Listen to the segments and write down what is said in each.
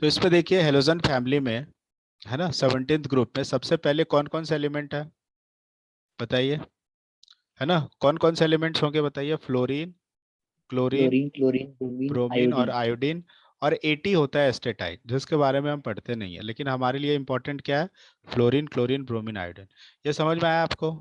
तो इस पे देखिए हेलोजन फैमिली में है ना 17th ग्रुप में सबसे पहले कौन कौन से एलिमेंट है बताइए। है ना, कौन कौन से एलिमेंट्स होंगे बताइए। Fluorine, chlorine, chlorine, chlorine, bromine, bromine और आयोडीन। आयोडीन। और 80 होता है एस्टेटाइट, जिसके बारे में हम पढ़ते नहीं है, लेकिन हमारे लिए इंपॉर्टेंट क्या है। Fluorine, chlorine, bromine, iodine. ये समझ में आया आपको।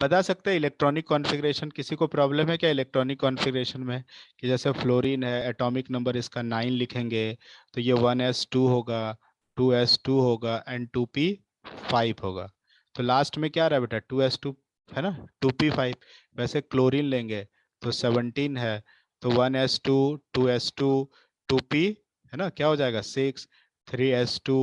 बता सकते हैं इलेक्ट्रॉनिक कॉन्फ़िगरेशन, किसी को प्रॉब्लम है क्या इलेक्ट्रॉनिक कॉन्फ़िगरेशन में। कि जैसे फ्लोरीन है, एटॉमिक नंबर इसका 9 लिखेंगे तो ये 1s2 होगा, 2s2 होगा एंड 2p5 होगा। तो लास्ट में क्या रहा बेटा 2s2, है ना, 2p5। वैसे क्लोरीन लेंगे तो 17 है, तो 1s2, 2s2, 2p, है ना, क्या हो जाएगा 6, 3s2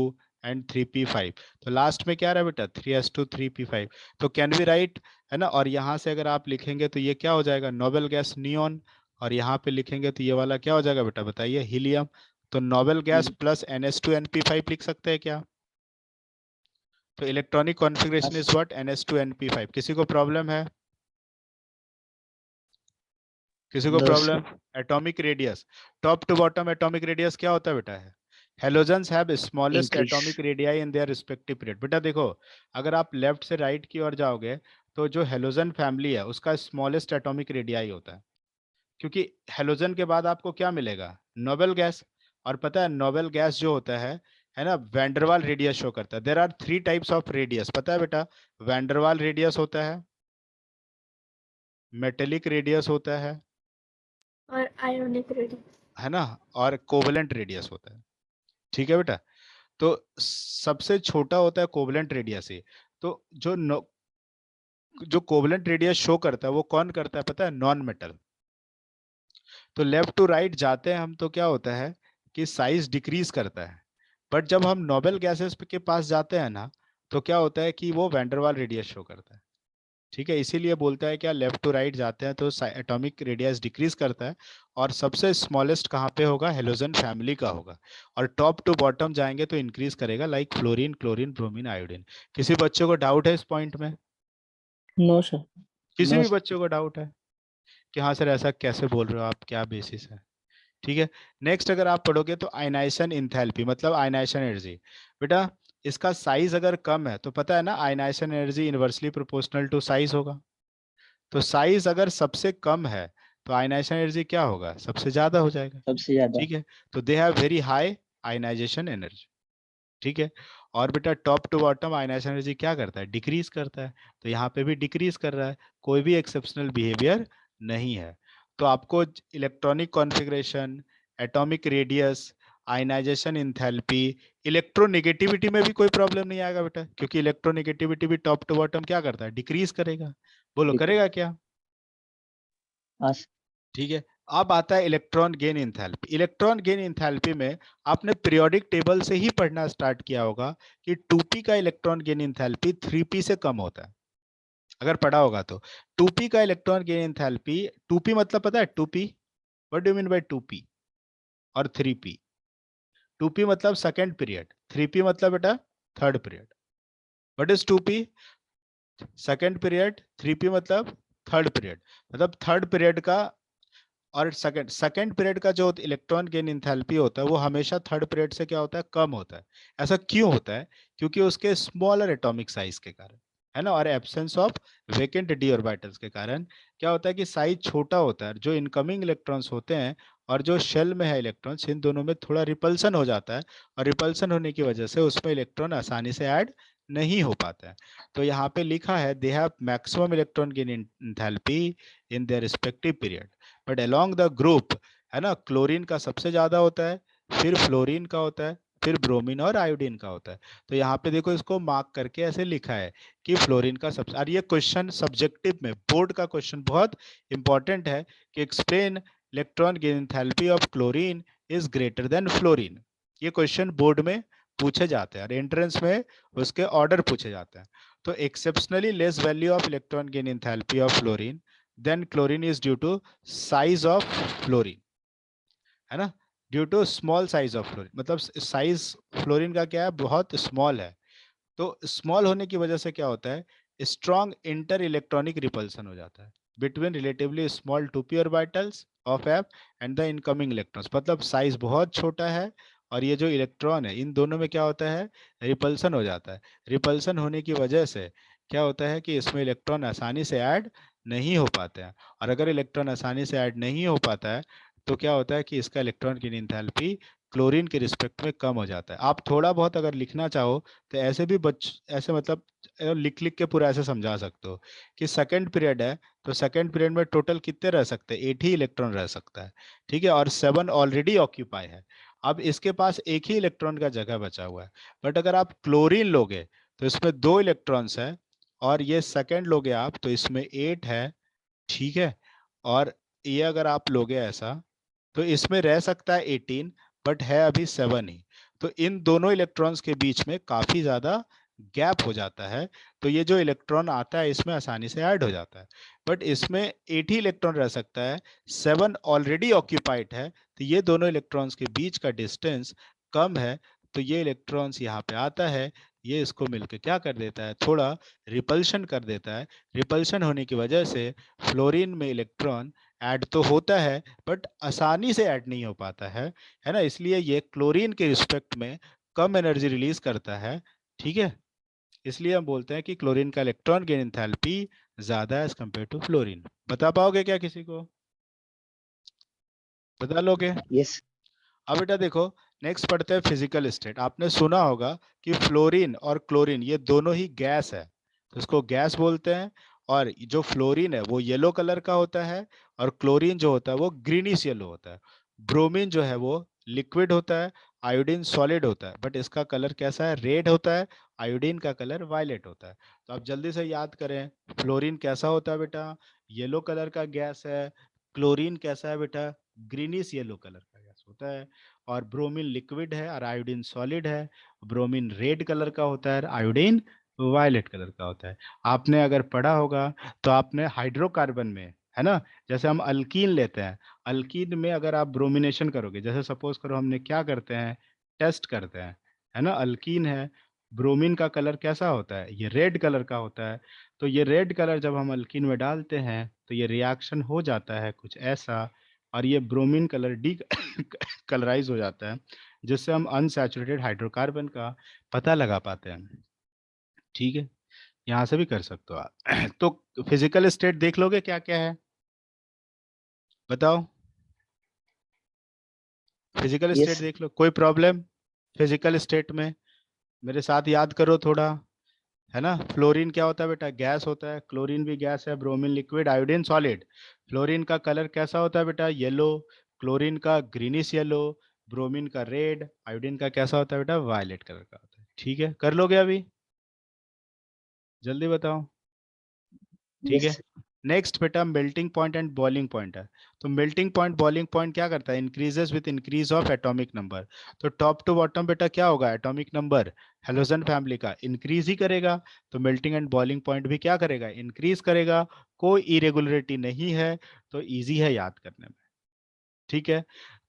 एंड 3p5। तो लास्ट में क्या रहा बेटा 3s2, 3p5। तो कैन बी राइट, है ना। और यहाँ से अगर आप लिखेंगे तो ये क्या हो जाएगा नोबेल गैस नियॉन। और यहाँ पे लिखेंगे तो ये वाला क्या हो जाएगा बेटा बताइए हीलियम। तो noble gas plus NH2 NP5 लिख सकते हैं क्या। तो इलेक्ट्रॉनिक कॉन्फ़िगरेशन बस इज व्हाट NH2 NP5। किसी को प्रॉब्लम है, किसी को no problem. Sir. Atomic radius, top to bottom atomic radius क्या होता है बेटा है। Halogens have smallest increase. Atomic radii in their respective period. बेटा देखो, अगर आप लेफ्ट से राइट की ओर जाओगे तो जो हेलोजन फैमिली है उसका स्मॉलेस्ट एटॉमिक रेडियाई होता है, क्योंकि हेलोजन के बाद आपको क्या मिलेगा नोबेल गैस। और पता है नोबेल गैस जो होता है ना, वैंडरवाल रेडियस शो करता है। There are 3 types of radius, पता है बेटा। वैंडरवाल रेडियस होता है, मेटेलिक रेडियस होता और आयोनिक रेडियस। है ना, और कोवलेंट रेडियस होता है। ठीक है बेटा। तो सबसे छोटा होता है कोवलेंट रेडियस ही। तो जो कोवलेंट रेडियस शो करता है वो कौन करता है पता है, नॉन मेटल। तो लेफ्ट टू राइट जाते हैं हम तो क्या होता है कि साइज डिक्रीज करता है। बट जब हम नोबेल गैसेस के पास जाते हैं ना, तो क्या होता है कि वो वैंडरवाल रेडियस शो करता है। ठीक है, इसीलिए बोलता है क्या लेफ्ट टू राइट जाते हैं तो एटॉमिक रेडियस डिक्रीज करता है। और सबसे स्मॉलेस्ट कहाँ पे होगा, हेलोजन फैमिली का होगा। और टॉप टू बॉटम जाएंगे तो इंक्रीज करेगा, like fluorine, chlorine, bromine, iodine. किसी बच्चों को डाउट है इस पॉइंट में, नो सर। किसी नो भी सर। बच्चों को डाउट है कि हाँ सर ऐसा कैसे बोल रहे हो आप, क्या बेसिस है। ठीक है। नेक्स्ट अगर आप पढ़ोगे तो आयनाइजेशन इंथैल्पी मतलब आयनाइजेशन एनर्जी। बेटा इसका साइज अगर कम है तो पता है ना ionization energy inversely proportional to size होगा। तो साइज अगर सबसे कम है तो आयनाइजेशन एनर्जी क्या होगा, सबसे ज्यादा हो जाएगा। सबसे ज्यादा। ठीक है। तो they have very high ionization energy. ठीक है। और बेटा top to bottom ionization energy क्या करता है, डिक्रीज करता है। तो यहाँ पे भी डिक्रीज कर रहा है, कोई भी एक्सेप्शनल बिहेवियर नहीं है। तो आपको electronic configuration, atomic radius, ionization enthalpy, electronegativity में भी कोई प्रॉब्लम नहीं आएगा बेटा, क्योंकि इलेक्ट्रोनेगेटिविटी भी टॉप टू बॉटम क्या करता है, डिक्रीज करेगा। बोलो ठीक है। करेगा क्या। हाँ ठीक है। अब आता है electron gain enthalpy. Electron gain enthalpy में आपने पीरियोडिक टेबल से ही पढ़ना स्टार्ट किया होगा कि 2p का इलेक्ट्रॉन गेन इंथैल्पी 3p से कम होता है, अगर पढ़ा होगा तो। 2p का इलेक्ट्रॉन गेन इंथैल्पी, 2p मतलब पता है 2p, what do you mean bye 2p और 3p। 2p मतलब सेकंड पीरियड, 3p मतलब बेटा third period. What is 2p, second period, 3p मतलब थर्ड पीरियड। मतलब थर्ड पीरियड का और सेकंड सेकंड पीरियड का जो इलेक्ट्रॉन गेन इंथैल्पी होता है वो हमेशा थर्ड पीरियड से क्या होता है, कम होता है। ऐसा क्यों होता है, क्योंकि उसके स्मॉलर एटॉमिक साइज के कारण, है ना, और absence of vacant D orbitals के कारण क्या होता है कि साइज छोटा होता है। जो इनकमिंग इलेक्ट्रॉन्स होते हैं और जो शेल में है इलेक्ट्रॉन्स, इन दोनों में थोड़ा रिपल्सन हो जाता है। और रिपल्सन होने की वजह से उसमें इलेक्ट्रॉन आसानी से ऐड नहीं हो पाता है। तो यहाँ पे लिखा है they have maximum electron gain enthalpy in their respective period. But along the group, है ना, क्लोरीन का सबसे ज्यादा होता है, फिर फ्लोरीन का होता है, फिर ब्रोमीन और आयोडीन का होता है। तो यहाँ पे देखो इसको मार्क करके ऐसे लिखा है कि फ्लोरीन का सबसे, और ये क्वेश्चन सब्जेक्टिव में बोर्ड का क्वेश्चन बहुत इंपॉर्टेंट है कि explain electron gain enthalpy of chlorine is greater than fluorine. ये क्वेश्चन बोर्ड में पूछे जाते हैं और एंट्रेंस में उसके ऑर्डर पूछे जाते हैं। तो exceptionally less value of electron gain enthalpy of fluorine than chlorine is due to size of fluorine, है ना, due to small size of fluorine. मतलब साइज फ्लोरीन का क्या है, बहुत स्मॉल है। तो स्मॉल होने की वजह से क्या होता है, स्ट्रॉन्ग इंटर इलेक्ट्रॉनिक रिपल्सन हो जाता है between relatively small 2p orbitals of F and the incoming electrons. मतलब साइज बहुत छोटा है और ये जो इलेक्ट्रॉन है, इन दोनों में क्या होता है, रिपल्सन हो जाता है। रिपल्सन होने की वजह से क्या होता है कि इसमें इलेक्ट्रॉन आसानी से ऐड नहीं हो पाते हैं, और अगर इलेक्ट्रॉन आसानी से ऐड नहीं हो पाता है तो क्या होता है कि इसका इलेक्ट्रॉन की एंथैल्पी क्लोरीन के रिस्पेक्ट में कम हो जाता है। आप थोड़ा बहुत अगर लिखना चाहो तो ऐसे भी ऐसे मतलब लिख लिख के पूरा ऐसे समझा सकते हो कि सेकंड पीरियड है तो सेकंड पीरियड में टोटल कितने रह सकते हैं, 8 ही इलेक्ट्रॉन रह सकता है, ठीक है, और 7 ऑलरेडी ऑक्यूपाई है। अब इसके पास एक ही इलेक्ट्रॉन का जगह बचा हुआ है। बट अगर आप क्लोरीन लोगे तो इसमें 2 इलेक्ट्रॉन्स है, और ये सेकंड लोगे आप तो इसमें 8 है, ठीक है, और ये अगर आप लोगे ऐसा तो इसमें रह सकता है 18, बट है अभी 7 ही। तो इन दोनों इलेक्ट्रॉन्स के बीच में काफी ज्यादा गैप हो जाता है, तो ये जो इलेक्ट्रॉन आता है इसमें आसानी से ऐड हो जाता है। बट इसमें 8 ही इलेक्ट्रॉन रह सकता है, 7 ऑलरेडी ऑक्यूपाइड है, तो ये दोनों इलेक्ट्रॉन्स के बीच का डिस्टेंस कम है, तो ये इलेक्ट्रॉन्स यहाँ पे आता है, ये इसको मिलकर क्या कर देता है, थोड़ा रिपल्शन कर देता है। रिपल्शन होने की वजह से फ्लोरीन में इलेक्ट्रॉन ऐड तो होता है बट आसानी से ऐड नहीं हो पाता है ना, इसलिए ये क्लोरीन के रिस्पेक्ट में कम एनर्जी रिलीज करता है, ठीक है। इसलिए हम बोलते हैं कि क्लोरीन का इलेक्ट्रॉन गेन एंथैल्पी ज्यादा है एज कम्पेयर टू फ्लोरीन। बता पाओगे क्या किसी को, बता लोगे? Yes. अब बेटा देखो, नेक्स्ट पढ़ते हैं फिजिकल स्टेट। आपने सुना होगा कि फ्लोरीन और क्लोरीन ये दोनों ही गैस है, तो इसको गैस बोलते हैं। और जो फ्लोरीन है वो येलो कलर का होता है, और क्लोरीन जो होता है वो ग्रीनिश येलो होता है। ब्रोमीन जो है वो लिक्विड होता है, आयोडीन सॉलिड होता है, बट इसका कलर कैसा है, रेड होता है, आयोडीन का कलर वायलेट होता है। तो आप जल्दी से याद करें, फ्लोरीन कैसा होता है बेटा, येलो कलर का गैस है। क्लोरीन कैसा है बेटा, ग्रीनिश येलो कलर का गैस होता है। और ब्रोमीन लिक्विड है और आयोडीन सॉलिड है। ब्रोमीन रेड कलर का होता है, आयोडीन वायलेट कलर का होता है। आपने अगर पढ़ा होगा तो आपने हाइड्रोकार्बन में, है ना, जैसे हम अल्कीन लेते हैं, अल्कीन में अगर आप ब्रोमिनेशन करोगे, जैसे सपोज करो हमने क्या करते हैं, टेस्ट करते हैं, है ना, अल्कीन है, ब्रोमीन का कलर कैसा होता है, ये रेड कलर का होता है। तो ये रेड कलर जब हम अल्कीन में डालते हैं तो ये रिएक्शन हो जाता है कुछ ऐसा, और ये ब्रोमीन कलर डी कलराइज हो जाता है, जिससे हम अनसैचुरेटेड हाइड्रोकार्बन का पता लगा पाते हैं, ठीक है। यहाँ से भी कर सकते हो आप तो फिजिकल स्टेट देख लोगे क्या क्या है, बताओ। Physical state Yes. देख लो, कोई प्रॉब्लम फिजिकल स्टेट में? मेरे साथ याद करो थोड़ा, है ना। फ्लोरीन क्या होता है बेटा, गैस होता है, क्लोरीन भी गैस है, bromine liquid, iodine solid. Fluorine का कलर कैसा होता है बेटा, येलो, क्लोरीन का ग्रीनिश येलो, ब्रोमीन का रेड, आयोडीन का कैसा होता है बेटा, वायलेट कलर का होता है, ठीक है। कर लोगे अभी, जल्दी बताओ, ठीक है। Yes. नेक्स्ट बेटा melting point and boiling point है। तो मेल्टिंग पॉइंट बॉइलिंग पॉइंट क्या करता है, increases with increase of atomic number. तो टॉप टू बॉटम बेटा क्या होगा, एटॉमिक नंबर हेलोजन फैमिली का इंक्रीज ही करेगा, तो मेल्टिंग एंड बॉइलिंग पॉइंट भी क्या करेगा, इंक्रीज करेगा। कोई इरेगुलरिटी नहीं है, तो इजी है याद करने में, ठीक है।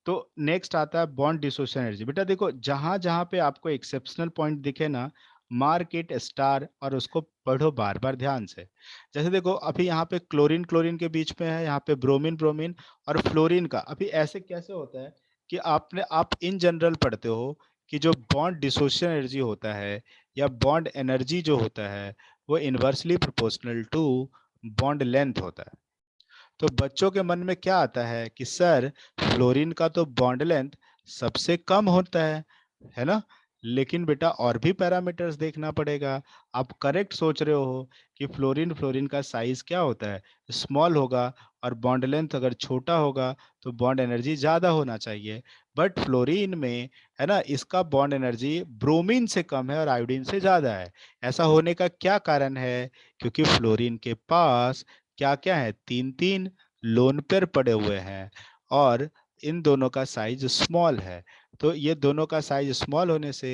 तो नेक्स्ट आता है बॉन्ड डिसोसिएशन एनर्जी। बेटा देखो, जहां जहां पे आपको एक्सेप्शनल पॉइंट दिखे ना, मार्क इट स्टार और उसको पढ़ो बार बार ध्यान से। जैसे देखो अभी यहाँ पे क्लोरीन क्लोरीन के बीच में है, यहाँ पे ब्रोमीन ब्रोमीन और फ्लोरीन का। अभी ऐसे कैसे होता है कि आप इन जनरल पढ़ते हो कि जो बॉन्ड डिसोसिएशन एनर्जी होता है या बॉन्ड एनर्जी जो होता है वो inversely proportional to bond length होता है। तो बच्चों के मन में क्या आता है कि सर फ्लोरीन का तो बॉन्ड लेंथ सबसे कम होता है ना। लेकिन बेटा और भी पैरामीटर्स देखना पड़ेगा। आप करेक्ट सोच रहे हो कि फ्लोरीन फ्लोरीन का साइज क्या होता है, स्मॉल होगा, और बॉन्ड लेंथ अगर छोटा होगा तो बॉन्ड एनर्जी ज्यादा होना चाहिए। बट फ्लोरीन में, है ना, इसका बॉन्ड एनर्जी ब्रोमीन से कम है और आयोडीन से ज्यादा है। ऐसा होने का क्या कारण है, क्योंकि फ्लोरीन के पास क्या क्या है, तीन तीन लोन पेयर पड़े हुए हैं, और इन दोनों का साइज स्मॉल है। तो ये दोनों का साइज स्मॉल होने से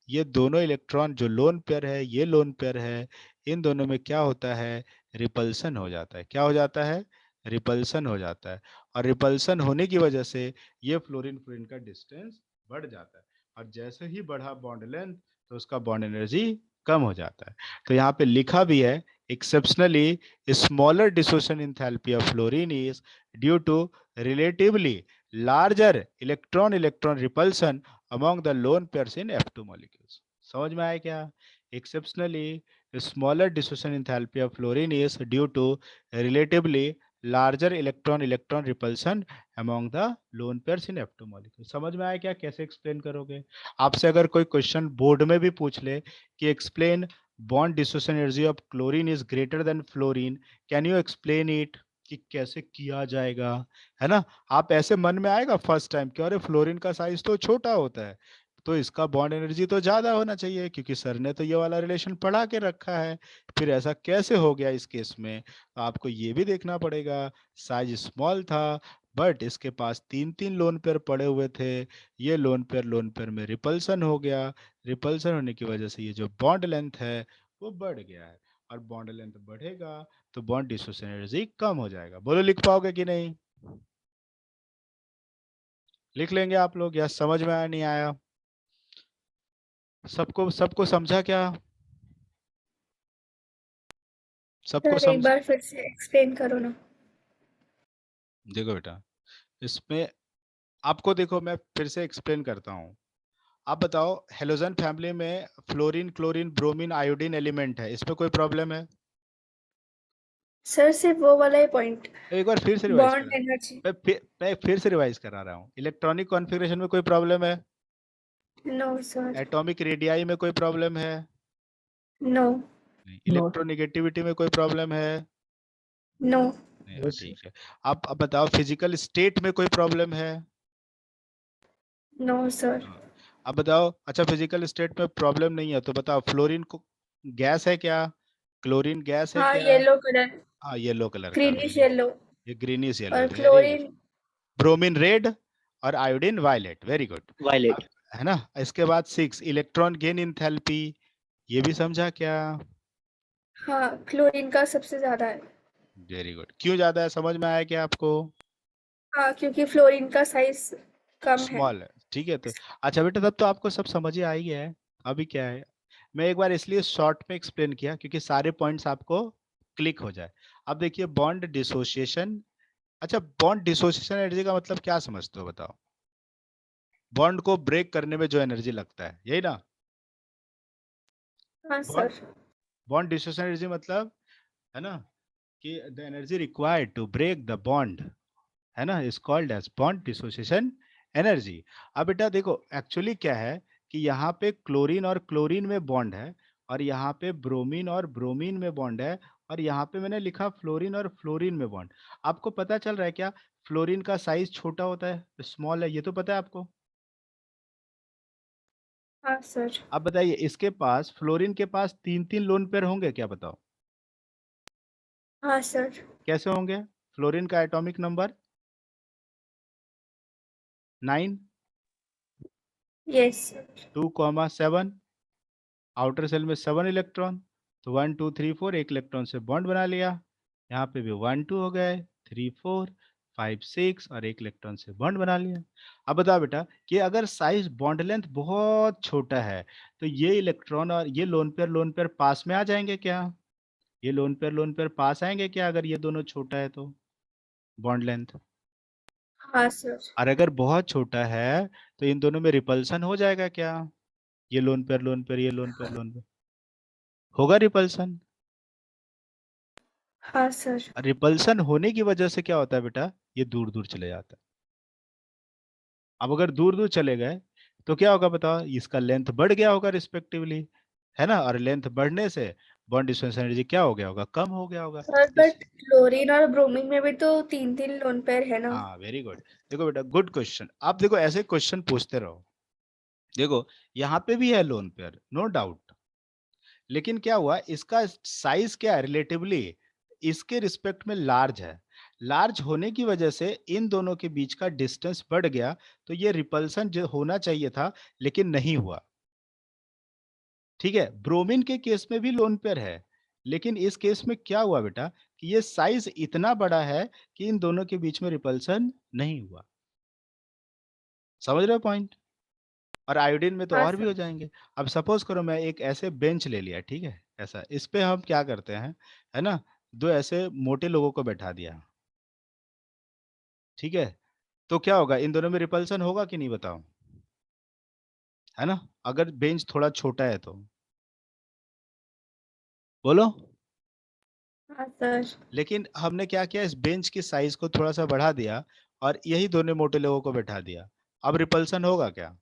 ये दोनों इलेक्ट्रॉन जो लोन पेयर है, ये लोन पेयर है, इन दोनों में क्या होता है, रिपल्सन हो जाता है। क्या हो जाता है, रिपल्सन हो जाता है। और रिपल्सन होने की वजह से ये फ्लोरीन फ्लोरीन का डिस्टेंस बढ़ जाता है, और जैसे ही बढ़ा बॉन्ड लेंथ तो उसका बॉन्ड एनर्जी कम हो जाता है। तो यहाँ पे लिखा भी है, exceptionally smaller dissociation enthalpy of fluorine is due to relatively larger electron electron repulsion among the lone pairs in F2 molecules. समझ में आया क्या? Exceptionally, smaller dissociation enthalpy of fluorine is due to relatively larger electron repulsion among the lone pairs in F2 molecule. समझ में आया क्या? कैसे explain करोगे? आपसे अगर कोई क्वेश्चन बोर्ड में भी पूछ ले कि explain bond dissociation energy of chlorine is greater than fluorine, can you explain it, कि कैसे किया जाएगा, है ना? आप ऐसे मन में आएगा फर्स्ट टाइम कि अरे फ्लोरीन का साइज तो छोटा होता है, तो इसका बॉन्ड एनर्जी तो ज्यादा होना चाहिए, क्योंकि सर ने तो ये वाला रिलेशन पढ़ा के रखा है, फिर ऐसा कैसे हो गया इस केस में? तो आपको ये भी देखना पड़ेगा, साइज स्मॉल था बट इसके पास तीन तीन लोन पेयर पड़े हुए थे, ये लोन पेयर में रिपल्सन हो गया, रिपल्सन होने की वजह से ये जो बॉन्ड लेंथ है वो बढ़ गया है, और बॉन्ड लेंथ बढ़ेगा तो बॉन्ड डिसोसिएशन एनर्जी कम हो जाएगा। बोलो लिख पाओगे कि नहीं? लिख लेंगे आप लोग, या समझ में आया नहीं आया? सबको सबको समझा क्या? सबको सर एक समझ? बार फिर से एक्सप्लेन करो ना। देखो बेटा, इसमें आपको देखो मैं फिर से एक्सप्लेन करता हूँ। आप बताओ, हेलोजन फैमिली में fluorine, chlorine, bromine, iodine element है, इसमें कोई प्रॉब्लम है? सर सिर्फ वो वाला ही पॉइंट, एक बार फिर से रिवाइज बॉन्ड करा, एनर्जी। मैं फिर से रिवाइज करा रहा हूँ। इलेक्ट्रॉनिक कॉन्फ़िगरेशन में कोई प्रॉब्लम है? No sir. एटॉमिक रेडियाई में कोई प्रॉब्लम है? नो। नहीं। No. इलेक्ट्रोनेगेटिविटी में कोई प्रॉब्लम है? नो। नहीं। हाँ, Yes, sir. ठीक है। आप अब बताओ, फिजिकल स्टेट में कोई प्रॉब्लम है? No sir. हाँ। अब बताओ, अच्छा फिजिकल स्टेट में प्रॉब्लम नहीं है तो बताओ, फ्लोरीन को गैस है क्या? क्लोरीन गैस है हाँ क्या? येलो कलर, हाँ, येलो कलर का, ग्रीनिश वेरी, येलो। ये ग्रीनिश येलो, और very good. Chlorine. Bromine red और iodine violet, very good. Violet. है ना? इसके बाद 6, इलेक्ट्रॉन गेन इंथैल्पी, ये भी समझा क्या? हाँ क्लोरीन का सबसे ज्यादा है। Very good. क्यों ज्यादा है, समझ में आया क्या आपको? हाँ क्योंकि फ्लोरीन का साइज कम है। स्मॉल है, ठीक है। तो अच्छा बेटा, तब तो आपको सब समझ ही आ ही गया है। अभी क्या है, मैं एक बार इसलिए शॉर्ट में एक्सप्लेन किया क्योंकि सारे पॉइंट्स आपको क्लिक हो जाए। अब देखिए, बॉन्ड डिसोसिएशन। अच्छा, बॉन्ड डिसोसिएशन एनर्जी का मतलब क्या समझते हो बताओ? बॉन्ड को ब्रेक करने में जो एनर्जी लगता है, यही ना? हाँ bond sir. Bond dissociation energy मतलब, है ना, कि the energy required to break the bond, है ना, is called as bond dissociation energy. अब बेटा देखो, एक्चुअली क्या है कि यहाँ पे क्लोरीन और क्लोरीन में बॉन्ड है, और यहाँ पे ब्रोमीन और ब्रोमीन में बॉन्ड है, और यहाँ पे मैंने लिखा फ्लोरीन और फ्लोरीन में बॉन्ड। आपको पता चल रहा है क्या? फ्लोरीन का साइज छोटा होता है, स्मॉल है, ये तो पता है आपको। हाँ सर। अब बताइए, इसके पास, फ्लोरीन के पास तीन तीन लोन पेयर होंगे क्या, बताओ? हाँ सर। कैसे होंगे? फ्लोरीन का atomic number 9, yes sir. 2,7, outer shell में 7 इलेक्ट्रॉन, तो 1 2 3 4, एक इलेक्ट्रॉन से बॉन्ड बना लिया। यहाँ पे भी 1 2 हो गए, 3 4 5 6, और एक इलेक्ट्रॉन से बॉन्ड बना लिया। अब बताओ बेटा, कि अगर साइज बॉन्ड लेंथ बहुत छोटा है तो ये इलेक्ट्रॉन और ये लोन पेयर पास में आ जाएंगे क्या? ये लोन पेयर पास आएंगे क्या अगर ये दोनों छोटा है तो, बॉन्ड लेंथ? हाँ सर। और अगर बहुत छोटा है तो इन दोनों में रिपल्सन हो जाएगा क्या? ये लोन पेयर, ये लोन पेयर होगा रिपल्सन। हाँ सर। रिपल्सन होने की वजह से क्या होता है बेटा? ये दूर दूर चले जाता है। अब अगर दूर दूर चले गए तो क्या होगा बताओ? इसका लेंथ बढ़ गया होगा रिस्पेक्टिवली, है ना? और लेंथ बढ़ने से बॉन्ड डिस्टेंस एनर्जी क्या हो गया होगा? कम हो गया होगा। सर इस बट क्लोरीन और ब्रोमीन में भी तो तीन तीन लोन पेयर है ना। हाँ, वेरी गुड। देखो बेटा, गुड क्वेश्चन। आप देखो, ऐसे क्वेश्चन पूछते रहो। देखो, यहाँ पे भी है लोन पेयर, नो डाउट, लेकिन क्या हुआ, इसका साइज क्या है रिलेटिवली, इसके रिस्पेक्ट में लार्ज है। लार्ज होने की वजह से इन दोनों के बीच का डिस्टेंस बढ़ गया, तो ये रिपल्सन जो होना चाहिए था लेकिन नहीं हुआ। ठीक है, ब्रोमीन के केस में भी लोन पेयर है, लेकिन इस केस में क्या हुआ बेटा, कि ये साइज इतना बड़ा है कि इन दोनों के बीच में रिपल्सन नहीं हुआ। समझ रहे हो पॉइंट? और आयोडीन में तो हाँ और भी सर। हो जाएंगे। अब सपोज करो मैं एक ऐसे बेंच ले लिया, ठीक है, ऐसा, इस पे हम क्या करते हैं, है ना, दो ऐसे मोटे लोगों को बैठा दिया, ठीक है, तो क्या होगा? इन दोनों में रिपल्सन होगा कि नहीं, बताओ? है ना, अगर बेंच थोड़ा छोटा है तो। बोलो। हाँ सर। लेकिन हमने क्या किया, इस बेंच की साइज को थोड़ा सा बढ़ा दिया और यही दोनों मोटे लोगों को बैठा दिया, अब रिपल्सन होगा क्या?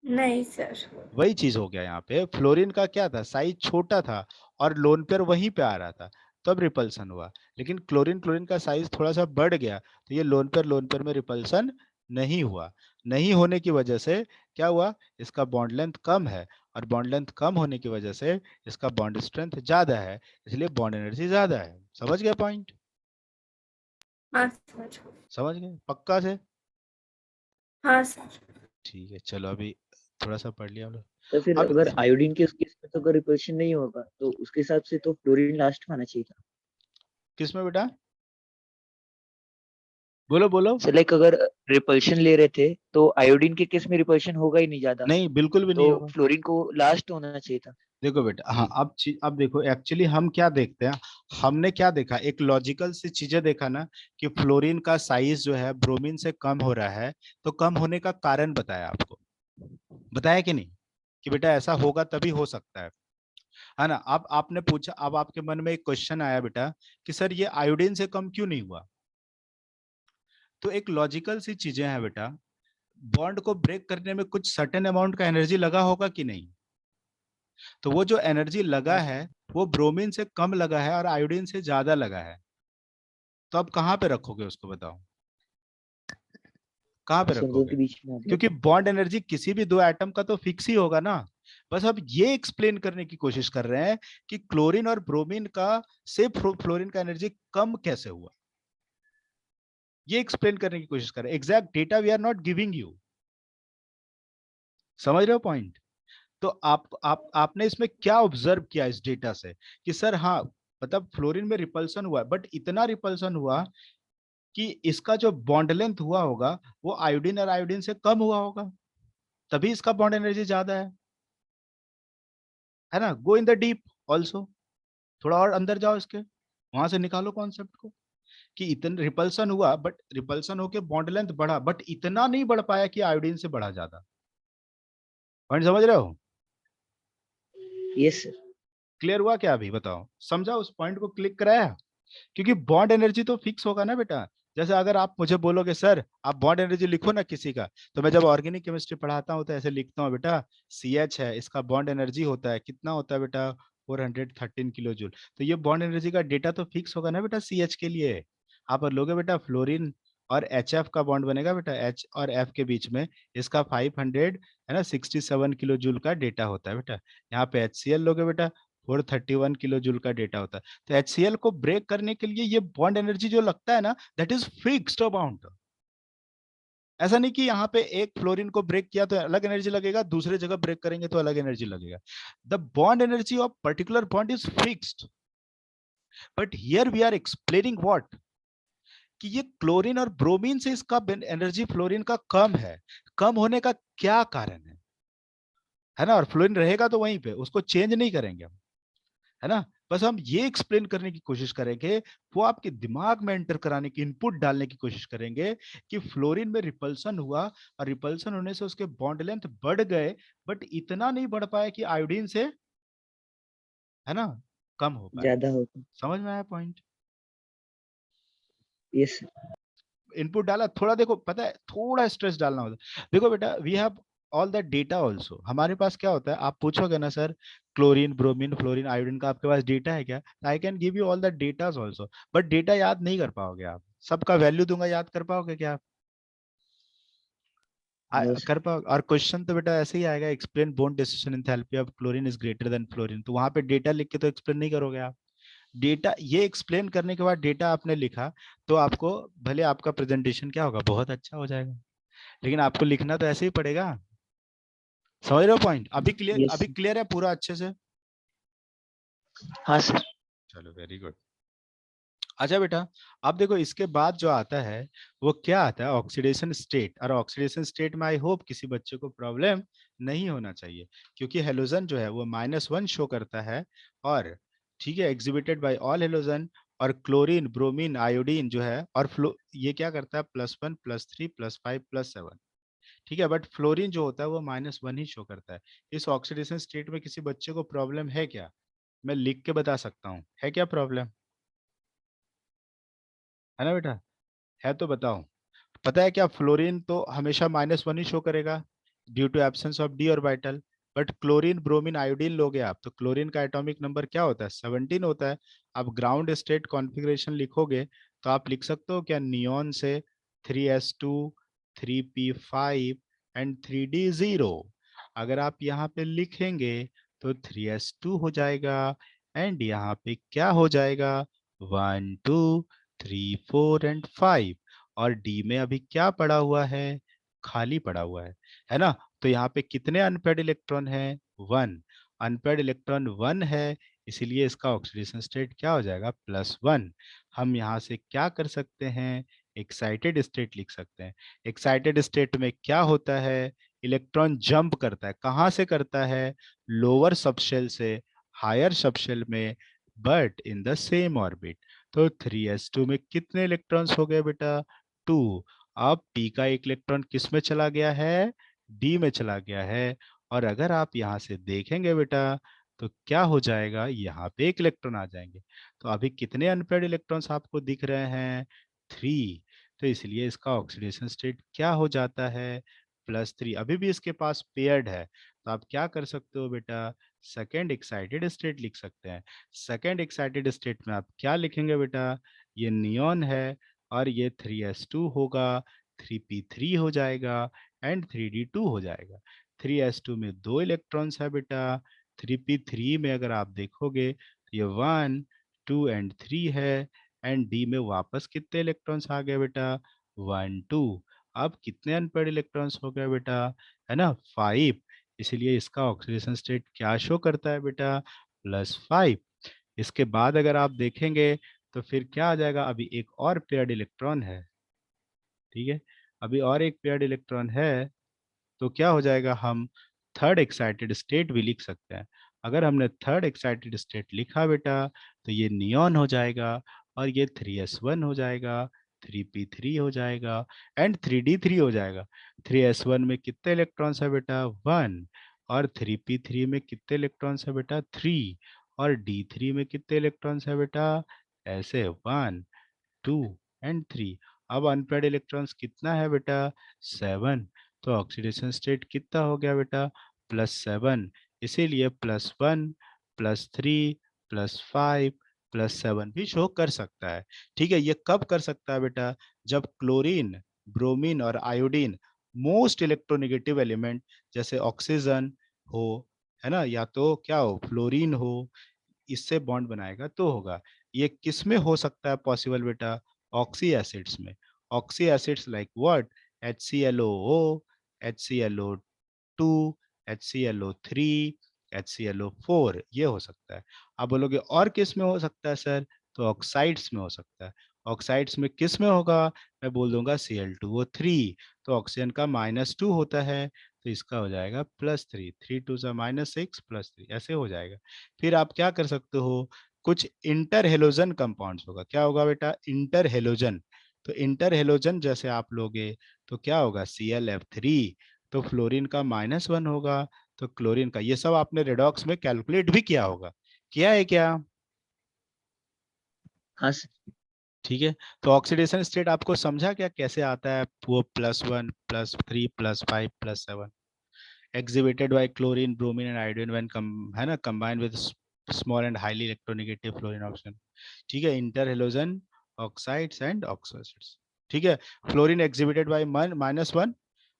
नहीं सर। वही चीज हो गया यहाँ पे, फ्लोरीन का क्या था, साइज छोटा था और लोन पेयर वहीं पे आ रहा था, तब रिपल्सन हुआ। लेकिन क्लोरीन क्लोरीन का साइज थोड़ा सा बढ़ गया तो ये लोन पेयर में रिपल्सन नहीं हुआ। नहीं होने की वजह से क्या हुआ, इसका बॉन्ड लेंथ कम है, और बॉन्ड लेंथ कम होने की वजह से इसका बॉन्ड स्ट्रेंथ ज्यादा है, इसलिए बॉन्ड एनर्जी ज्यादा है। समझ गए पॉइंट? हाँ सर। समझ गए पक्का से? हाँ सर। ठीक है, चलो अभी थोड़ा सा पढ़ लिया हम लोग। तो फिर अब अगर आयोडीन के केस में तो अगर रिपल्शन नहीं होगा तो उसके हिसाब से तो फ्लोरीन लास्ट में आना चाहिए था। किसमें बेटा? बोलो बोलो। सो लाइक अगर रिपल्शन ले रहे थे तो आयोडीन के केस में रिपल्शन होगा ही नहीं ज्यादा, नहीं, बिल्कुल भी तो नहीं होगा। फ्लोरीन को लास्ट होना चाहिए था। देखो बेटा, हाँ, अब देखो एक्चुअली हम क्या देखते हैं, हमने क्या देखा, एक लॉजिकल सी चीजें देखा ना, कि फ्लोरीन का साइज जो है ब्रोमीन से कम हो रहा है, तो कम होने का कारण बताया आपको, बताया कि नहीं, कि बेटा ऐसा होगा तभी हो सकता है ना। अब आपने पूछा, अब आपके मन में एक क्वेश्चन आया बेटा, कि सर ये आयोडीन से कम क्यों नहीं हुआ? तो एक लॉजिकल सी चीजें हैं बेटा, बॉन्ड को ब्रेक करने में कुछ सर्टेन अमाउंट का एनर्जी लगा होगा कि नहीं? तो वो जो एनर्जी लगा हाँ है वो ब्रोमीन से कम लगा है और आयोडीन से ज्यादा लगा है, तो अब कहाँ पे रखोगे उसको, बताओ कहाँ पे सर, दो रखोगे? के बीच में आ गया क्योंकि था। बॉन्ड एनर्जी किसी भी दो एटम का तो फिक्स ही होगा ना। बस अब ये एक्सप्लेन करने की कोशिश कर रहे हैं कि क्लोरीन और ब्रोमीन का से फ्लोरीन का एनर्जी कम कैसे हुआ, ये एक्सप्लेन करने की कोशिश कर रहे हैं। Exact data we are not giving you. समझ रहे हो पॉइंट? तो आपने इसमें क्या ऑब्जर्व किया इस डेटा से, कि सर हाँ, मतलब फ्लोरीन में रिपल्सन हुआ, बट इतना रिपल्सन हुआ कि इसका जो बॉन्ड लेंथ हुआ होगा वो आयोडीन और आयोडीन से कम हुआ होगा, तभी इसका बॉन्ड एनर्जी ज्यादा है ना। गो इन द डीप ऑल्सो, थोड़ा और अंदर जाओ इसके, वहां से निकालो कॉन्सेप्ट को, कि इतना रिपल्सन हुआ, बट रिपल्सन होके बॉन्ड लेंथ बढ़ा, बट इतना नहीं बढ़ पाया कि आयोडीन से बढ़ा ज्यादा। पॉइंट समझ रहे हो? Yes sir. क्लियर हुआ क्या अभी, बताओ, समझा उस पॉइंट को, क्लिक कराया? क्योंकि बॉन्ड एनर्जी तो फिक्स होगा ना बेटा। जैसे अगर आप मुझे बोलोगे सर आप बॉन्ड एनर्जी लिखो ना किसी का, तो मैं जब ऑर्गेनिक केमिस्ट्री पढ़ाता हूँ तो ऐसे लिखता हूँ, बेटा CH है, इसका बॉन्ड एनर्जी होता है, कितना होता है बेटा, 413 किलो जूल। तो ये बॉन्ड एनर्जी का डेटा तो फिक्स होगा ना बेटा CH के लिए। आप लोगे बेटा फ्लोरीन और HF का बॉन्ड बनेगा बेटा, H और F के बीच में, इसका 500 है ना, 67 किलो जूल का डेटा होता है बेटा। यहाँ पे HCl लोगे बेटा, 431 किलो जूल का डेटा होता है। तो HCl को ब्रेक करने के लिए ये बॉन्ड एनर्जी जो लगता है ना, दैट इज फिक्स्ड अमाउंट। ऐसा नहीं कि यहाँ पे एक फ्लोरीन को ब्रेक किया तो अलग एनर्जी लगेगा, दूसरे जगह ब्रेक करेंगे तो अलग एनर्जी लगेगा। The bond energy of particular bond is fixed, but here we are explaining what, कि ये क्लोरीन और ब्रोमीन से इसका एनर्जी फ्लोरीन का कम है। कम होने का क्या कारण है ना, और फ्लोरीन रहेगा तो वहीं पे, उसको चेंज नहीं करेंगे हम, है ना। बस हम ये एक्सप्लेन करने की कोशिश करेंगे, वो आपके दिमाग में एंटर कराने की, इनपुट डालने की कोशिश करेंगे, कि फ्लोरीन में रिपल्सन हुआ और रिपल्सन होने से उसके बॉन्ड लेंथ बढ़ गए, बट इतना नहीं बढ़ पाया कि आयोडीन से, है ना, कम हो पाए। ज्यादा होगा। समझ में आया पॉइंट? Yes sir. इनपुट डाला थोड़ा, देखो पता है थोड़ा स्ट्रेस डालना होता है। देखो बेटा, we have all the data also, हमारे पास क्या होता है, आप पूछोगे ना sir chlorine bromine fluorine iodine का आपके पास डेटा है क्या, I can give you all the data also, but data याद नहीं कर पाओगे आप, सबका वैल्यू दूंगा याद कर पाओगे क्या आप? नो कर सर। पाओगे? और क्वेश्चन तो बेटा ऐसे ही आएगा, explain bond distribution enthalpy of chlorine is greater than fluorine, तो वहां पे डेटा लिख के तो एक्सप्लेन नहीं करोगे आप। डेटा ये एक्सप्लेन करने के बाद डेटा आपने लिखा, तो आपको भले आपका प्रेजेंटेशन क्या होगा, बहुत अच्छा हो जाएगा, लेकिन आपको लिखना तो ऐसे ही पड़ेगा। समझ रहे हो पॉइंट? अभी क्लियर, यस अभी सर। क्लियर है पूरा अच्छे से? हाँ सर। चलो वेरी गुड। अच्छा बेटा, अब देखो इसके बाद जो आता है वो क्या आता है, ऑक्सीडेशन स्टेट। और ऑक्सीडेशन स्टेट में आई होप किसी बच्चे को प्रॉब्लम नहीं होना चाहिए, क्योंकि हेलोजन जो है वो -1 शो करता है, और ठीक है, एग्जिबिटेड बाय ऑल हेलोजन। और क्लोरीन ब्रोमीन आयोडीन जो है, और फ्लो ये क्या करता है, +1 +3 +5 +7, ठीक है, बट फ्लोरीन जो होता है वो -1 ही शो करता है। इस ऑक्सीडेशन स्टेट में किसी बच्चे को प्रॉब्लम है क्या? मैं लिख के बता सकता हूँ, है क्या प्रॉब्लम? है ना बेटा? है तो बताओ। पता है क्या, फ्लोरीन तो हमेशा -1 ही शो करेगा due to absence of D orbital. But chlorine bromine iodine लोगे आप तो क्लोरीन का एटॉमिक नंबर क्या होता है? 17 होता है। आप ग्राउंड स्टेट कॉन्फ़िगरेशन लिखोगे तो आप लिख सकते हो क्या, नियॉन से 3s2 3p5 एंड 3d0। अगर आप यहाँ पे लिखेंगे तो 3s2 हो जाएगा एंड यहाँ पे क्या हो जाएगा, 1 2 3 4 एंड 5। और डी में अभी क्या पड़ा हुआ है, खाली पड़ा हुआ है ना? तो यहाँ पे कितने अनपेड इलेक्ट्रॉन है, 1। अनपेड इलेक्ट्रॉन 1 है, इसीलिए इसका ऑक्सीडेशन स्टेट क्या हो जाएगा, +1। हम यहाँ से क्या कर सकते हैं, एक्साइटेड स्टेट लिख सकते हैं। एक्साइटेड स्टेट में क्या होता है, इलेक्ट्रॉन जंप करता है। कहाँ से करता है, लोअर सबशेल से हायर सबशेल में, but in the same orbit. तो 3s2 में कितने इलेक्ट्रॉन्स हो गए बेटा, 2। अब p का एक इलेक्ट्रॉन किस में चला गया है, d में चला गया है। और अगर आप यहाँ से देखेंगे बेटा तो क्या हो जाएगा, यहाँ पे एक इलेक्ट्रॉन आ जाएंगे। तो अभी कितने अनपेड इलेक्ट्रॉन्स आपको दिख रहे हैं, 3। तो इसलिए इसका ऑक्सीडेशन स्टेट क्या हो जाता है, +3। अभी भी इसके पास पेयर्ड है, तो आप क्या कर सकते हो बेटा, सेकेंड एक्साइटेड स्टेट लिख सकते हैं। सेकेंड एक्साइटेड स्टेट में आप क्या लिखेंगे बेटा, ये नियॉन है और ये 3s2 होगा, 3p3 हो जाएगा एंड 3d2 हो जाएगा। 3s2 में 2 इलेक्ट्रॉन्स है बेटा, 3p3 में अगर आप देखोगे तो ये 1 2 एंड 3 है एंड डी में वापस कितने इलेक्ट्रॉन्स आ गए बेटा, 1 2। अब कितने अनपेड इलेक्ट्रॉन्स हो गए बेटा, है ना, 5। इसीलिए इसका ऑक्सीडेशन स्टेट क्या शो करता है बेटा, +5। इसके बाद अगर आप देखेंगे तो फिर क्या आ जाएगा, अभी एक और पेयर्ड इलेक्ट्रॉन है, ठीक है, अभी और एक पेयर्ड इलेक्ट्रॉन है। तो क्या हो जाएगा, हम थर्ड एक्साइटेड स्टेट भी लिख सकते हैं। अगर हमने थर्ड एक्साइटेड स्टेट लिखा बेटा तो ये नियॉन हो जाएगा और ये 3s1 हो जाएगा, 3p3 हो जाएगा एंड 3d3 हो जाएगा। 3s1 में कितने इलेक्ट्रॉन्स है बेटा, 1। और 3p3 में कितने इलेक्ट्रॉन्स है बेटा, 3। और d3 में कितने इलेक्ट्रॉन्स है बेटा, ऐसे 1 2 एंड 3। अब अनपेड इलेक्ट्रॉन्स कितना है बेटा, 7। तो ऑक्सीडेशन स्टेट कितना हो गया बेटा, +7। इसीलिए +1 +3 +5 +7 भी शो कर सकता है। ठीक है, ये कब कर सकता है बेटा, जब क्लोरीन ब्रोमीन और आयोडीन मोस्ट इलेक्ट्रोनेगेटिव एलिमेंट जैसे ऑक्सीजन हो, है ना, या तो क्या हो, फ्लोरीन हो, इससे बॉन्ड बनाएगा तो होगा। ये किस में हो सकता है पॉसिबल बेटा, ऑक्सी एसिड्स में। Oxy acids like what, HClO, HClO2, HClO3, HClO4, ये हो सकता है। आप बोलोगे और किस में हो सकता है सर, तो ऑक्साइड्स में हो सकता है। ऑक्साइड्स में किस में होगा, मैं बोल दूंगा Cl2O3। तो ऑक्सीजन का -2 होता है, तो इसका हो जाएगा +3, 3 2 -6 +3, ऐसे हो जाएगा। फिर आप क्या कर सकते हो, कुछ इंटर हेलोजन कंपाउंड्स होगा। क्या होगा बेटा, इंटर हेलोजन। तो इंटर हेलोजन जैसे आप लोगे तो क्या होगा, ClF3। तो फ्लोरीन का -1 होगा, तो क्लोरीन का, ये सब आपने रेडॉक्स में कैलकुलेट भी किया होगा, किया है क्या? हाँ सर। ठीक है, तो ऑक्सीडेशन स्टेट आपको समझा क्या कैसे आता है, वो +1 +3 +5 +7 exhibited by chlorine, bromine and iodine when है ना, combined with small and highly electronegative fluorine oxygen। ठीक है, interhalogen oxides and oxoacids। ठीक है, फ्लोरीन exhibited by -1।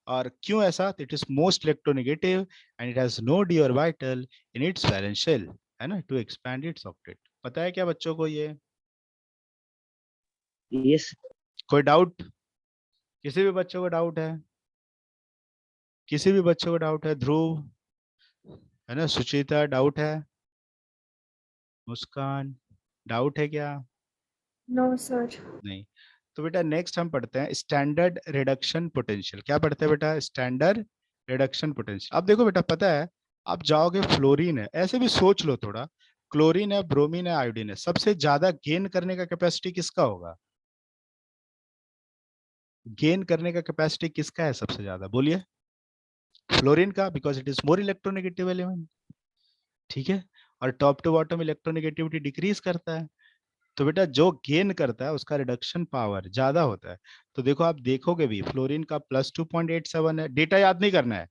और क्यों ऐसा, it is most electronegative and it has no D orbital in its valence shell, है ना, टू एक्सपैंड इट्स ऑक्टेट। पता है क्या बच्चों को ये? यस। कोई डाउट, किसी भी बच्चों को डाउट है, किसी भी बच्चों को डाउट है, ध्रुव, है ना, सुचिता, डाउट है, मुस्कान, डाउट है क्या? No sir. नहीं। तो बेटा नेक्स्ट हम पढ़ते हैं स्टैंडर्ड रिडक्शन पोटेंशियल। क्या पढ़ते हैं बेटा, स्टैंडर्ड रिडक्शन पोटेंशियल। अब देखो बेटा, पता है, आप जाओगे, फ्लोरीन है, ऐसे भी सोच लो थोड़ा, क्लोरीन है, ब्रोमीन है, आयोडीन है, सबसे ज्यादा गेन करने का कैपेसिटी किसका होगा, गेन करने का कैपेसिटी किसका है सबसे ज्यादा, बोलिए। फ्लोरीन का, because it is more electronegative element, ठीक है, और top to bottom electronegativity decrease करता है, तो बेटा जो गेन करता है उसका रिडक्शन पावर ज्यादा होता है। तो देखो आप देखोगे भी फ्लोरीन का प्लस 2.87 है, डेटा याद नहीं करना है,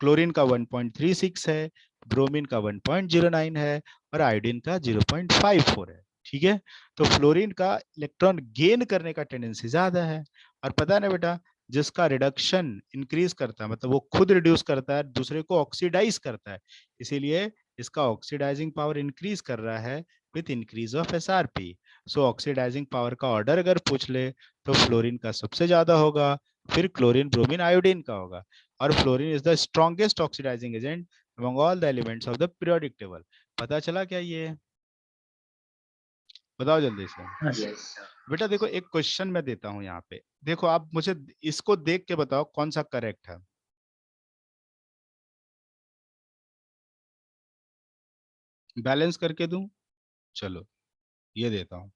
क्लोरीन का 1.36 है, ब्रोमीन का 1.09 है, और आयोडीन का 0.54 है, ठीक है। तो फ्लोरीन का इलेक्ट्रॉन गेन करने का टेंडेंसी ज्यादा है, और पता है ना बेटा, जिसका रिडक्शन इंक्रीज करता है, मतलब वो खुद रिड्यूस करता है, दूसरे को ऑक्सीडाइज करता है, इसीलिए इसका ऑक्सीडाइजिंग पावर इंक्रीज कर रहा है with increase of SRP. So oxidizing power का ऑर्डर अगर पूछ ले तो फ्लोरीन का सबसे ज्यादा होगा, फिर क्लोरीन, ब्रोमीन, आयोडीन का होगा, और fluorine is the strongest oxidizing agent among all the elements of the periodic table। पता चला क्या ये? बताओ जल्दी से। हाँ सर। बेटा देखो एक क्वेश्चन मैं देता हूं यहाँ पे, देखो आप मुझे इसको देख के बताओ कौन सा करेक्ट है। बैलेंस करके दूं? चलो ये देता हूं।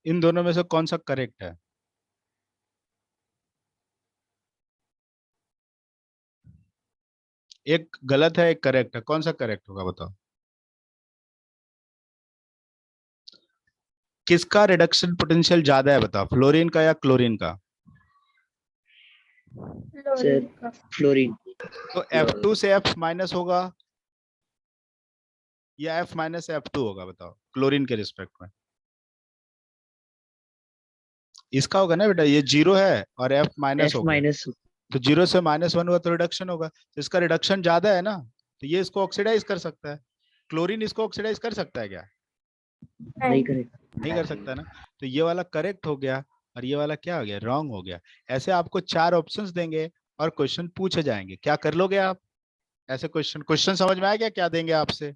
इन दोनों में से कौन सा करेक्ट है? एक गलत है, एक करेक्ट है, कौन सा करेक्ट होगा बताओ? किसका रिडक्शन पोटेंशियल ज्यादा है बताओ, फ्लोरीन का या क्लोरीन का? फ्लोरीन का। फ्लोरीन। तो F2 से F माइनस होगा या F माइनस F2 होगा बताओ क्लोरीन के रिस्पेक्ट में? इसका होगा ना बेटा, ये 0 है और F माइनस एफ हो गया, माइनस। तो 0 से -1 हुआ तो रिडक्शन होगा, तो इसका रिडक्शन ज्यादा है ना, तो ये इसको ऑक्सीडाइज कर सकता है। क्लोरीन इसको ऑक्सीडाइज कर सकता है क्या? नहीं नहीं। करेगा। नहीं कर सकता ना, तो ये वाला करेक्ट हो गया और ये वाला क्या हो गया, रॉन्ग हो गया। ऐसे आपको 4 ऑप्शंस देंगे और क्वेश्चन पूछे जाएंगे, क्या कर लोगे आप? ऐसे क्वेश्चन क्वेश्चन समझ में आया क्या, क्या देंगे आपसे?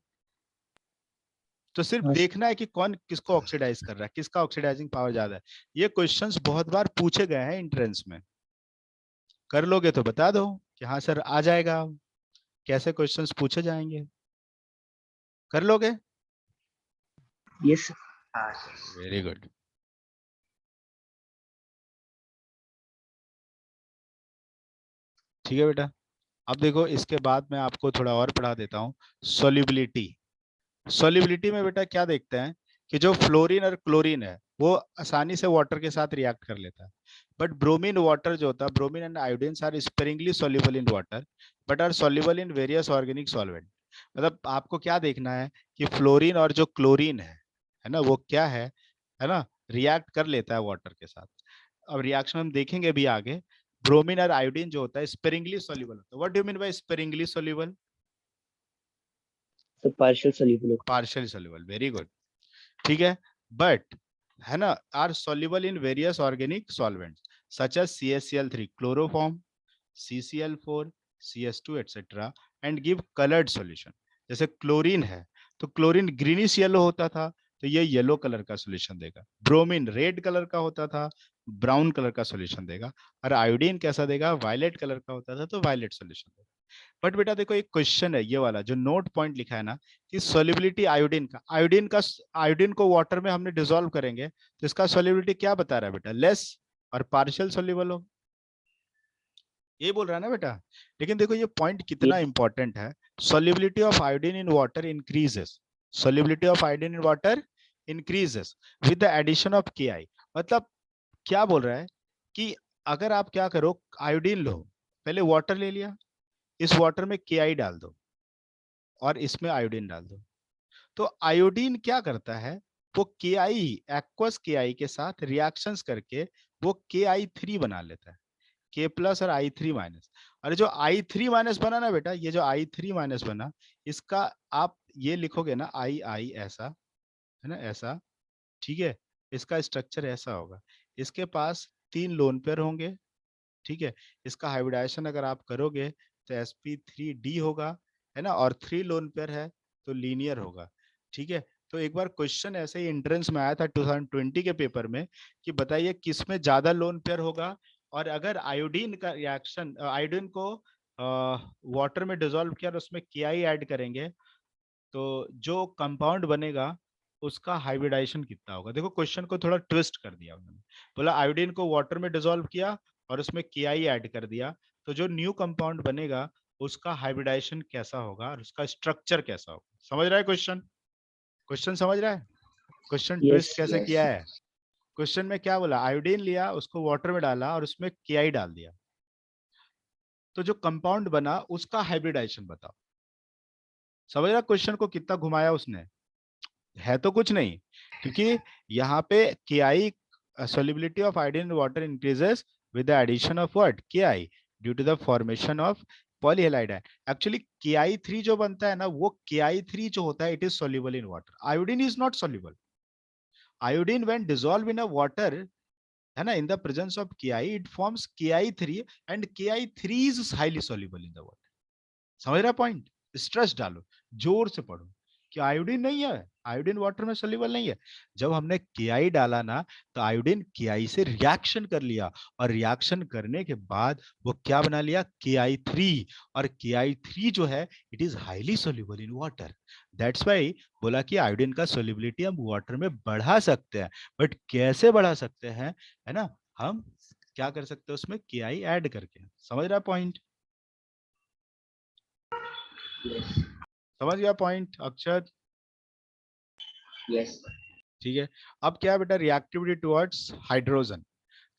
तो सिर्फ हाँ सर। देखना है कि कौन किसको ऑक्सीडाइज कर रहा है, किसका ऑक्सीडाइजिंग पावर ज्यादा है। ये क्वेश्चंस बहुत बार पूछे गए हैं एंट्रेंस में, कर लोगे तो बता दो कि हाँ सर आ जाएगा, कैसे क्वेश्चंस पूछे जाएंगे, कर लोगे? Yes sir. Very good. ठीक है बेटा, अब देखो इसके बाद मैं आपको थोड़ा और पढ़ा देता हूँ, सोल्यूबिलिटी। सोल्यूबिलिटी में बेटा क्या देखते हैं कि जो फ्लोरीन और क्लोरीन है वो आसानी से वाटर के साथ रिएक्ट कर लेता है, बट ब्रोमीन वाटर जो होता है, bromine and iodine are sparingly soluble in water but are soluble in various organic solvent. मतलब आपको क्या देखना है कि फ्लोरीन और जो क्लोरीन है ना, वो क्या है ना, रिएक्ट कर लेता है वाटर के साथ। अब रिएक्शन हम देखेंगे भी आगे। ब्रोमीन और आयोडीन जो होता है स्पेरिंगली सॉल्युबल होता है। What do you mean by sparingly soluble? तो partial soluble. Partial soluble, very good, ठीक है। बट है ना, are soluble in various organic solvents such as CaCl3 chloroform, CCl4, CS2 etcetera, and give coloured solution. जैसे chlorine है तो chlorine greenish yellow होता था, तो ये येलो कलर का सॉल्यूशन देगा। ब्रोमीन रेड कलर का होता था, ब्राउन कलर का सॉल्यूशन देगा। और आयोडीन कैसा देगा, वायलेट कलर का होता था, तो वायलेट सॉल्यूशन देगा। बट बेटा देखो एक क्वेश्चन है, ये वाला जो नोट पॉइंट लिखा है ना, कि सोल्युबिलिटी आयोडीन का आयोडीन को वाटर में हमने डिसॉल्व करेंगे तो इसका सोल्युबिलिटी क्या बता रहा है बेटा, लेस और पार्शियल सोल्युबल हो, ये बोल रहा है ना बेटा। लेकिन देखो ये पॉइंट कितना इंपॉर्टेंट है, solubility of iodine in water increases, solubility of iodine in water increases with the addition of Ki। मतलब क्या बोल रहा है कि अगर आप क्या करो, आयोडीन लो, पहले वाटर ले लिया, इस वाटर में Ki डाल दो और इसमें आयोडीन डाल दो, तो आयोडीन क्या करता है, वो Ki, एक्वस Ki के साथ रिएक्शंस करके वो Ki3 बना लेता है, K प्लस और I3 माइनस। और जो I3 माइनस बना ना बेटा, ये जो I3 माइनस बना, इसका आप ये लिखोगे ना I ऐसा, है ना ऐसा, ठीक है, इसका स्ट्रक्चर ऐसा होगा, इसके पास 3 लोन पेयर होंगे, ठीक है, इसका हाइब्रिडाइजेशन अगर आप करोगे तो sp3d होगा, है ना, और 3 लोन पेयर है तो लीनियर होगा, ठीक है। तो एक बार क्वेश्चन ऐसे ही एंट्रेंस में आया था 2020 के पेपर में कि बताइए किस में ज्यादा लोन पेयर होगा, और अगर आयोडीन का रिएक्शन, आयोडीन को वाटर में डिसॉल्व किया और उसमें Ki ऐड करेंगे तो जो कंपाउंड बनेगा उसका हाइब्रिडाइजेशन कितना होगा। देखो क्वेश्चन को थोड़ा ट्विस्ट कर दिया उन्होंने, बोला आयोडीन को वाटर में डिसॉल्व किया और उसमें KI ऐड कर दिया, तो जो न्यू कंपाउंड बनेगा उसका हाइब्रिडाइजेशन कैसा होगा और उसका स्ट्रक्चर कैसा होगा। समझ रहा है क्वेश्चन? क्वेश्चन समझ रहा है? क्वेश्चन ट्विस्ट यस कैसे यस किया है? क्वेश्चन में क्या बोला, आयोडीन लिया, उसको वाटर में डाला और उसमें KI डाल दिया, तो जो कंपाउंड बना उसका हाइब्रिडाइजेशन बताओ। समझ रहा क्वेश्चन को कितना घुमाया उसने? है तो कुछ नहीं, क्योंकि यहाँ पे KI solubility of iodine in water increases with the addition of what, KI, due to the formation of polyhalide ion. Actually KI3 जो बनता है ना, वो KI3 जो होता है, it is soluble in water. Iodine is not soluble. Iodine when dissolved in a water, है ना, in the presence of KI, it forms KI3 and KI3 is highly soluble in the water. समझ रहा point? Stress डालो, जोर से पढ़ो कि iodine नहीं है, आयोडीन वाटर में सोल्यूबल नहीं है। जब हमने KI डाला ना, तो आयोडीन KI से रिएक्शन कर लिया और रिएक्शन करने के बाद वो क्या बना लिया, KI3, और KI3 जो है it is highly soluble in water. That's why बोला कि आयोडीन का सोल्यूबिलिटी हम वाटर में बढ़ा सकते हैं, बट कैसे बढ़ा सकते हैं, है ना, हम क्या कर सकते हैं उसमें, KI ऐड करके। समझ रहा पॉइंट? यस समझ गया पॉइंट अक्षर? यस ठीक है। अब क्या है बेटा, रिएक्टिविटी टुवर्ड्स हाइड्रोजन।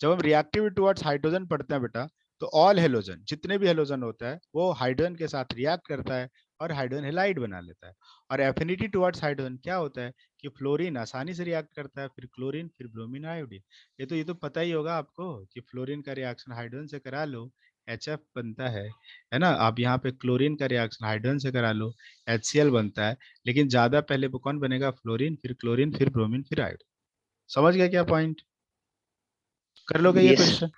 जब हम रिएक्टिविटी टुवर्ड्स हाइड्रोजन पढ़ते हैं बेटा, तो ऑल हेलोजन, जितने भी हेलोजन होता है वो हाइड्रोजन के साथ रिएक्ट करता है और हाइड्रोजन हेलाइड बना लेता है। और एफिनिटी टुवर्ड्स हाइड्रोजन क्या होता है कि फ्लोरीन आसानी से रिएक्ट करता है, फिर क्लोरीन, फिर ब्रोमीन, आयोडीन। ये तो पता ही होगा आपको कि फ्लोरीन का रिएक्शन हाइड्रोजन से करा लो, HF बनता है ना। आप यहाँ पे क्लोरीन का रिएक्शन हाइड्रोजन से करा लो, HCl बनता है। लेकिन ज्यादा पहले वो कौन बनेगा, फ्लोरीन, फिर क्लोरीन, फिर ब्रोमीन, फिर आयोडीन। समझ गया क्या पॉइंट? कर लोगे ये यस क्वेश्चन?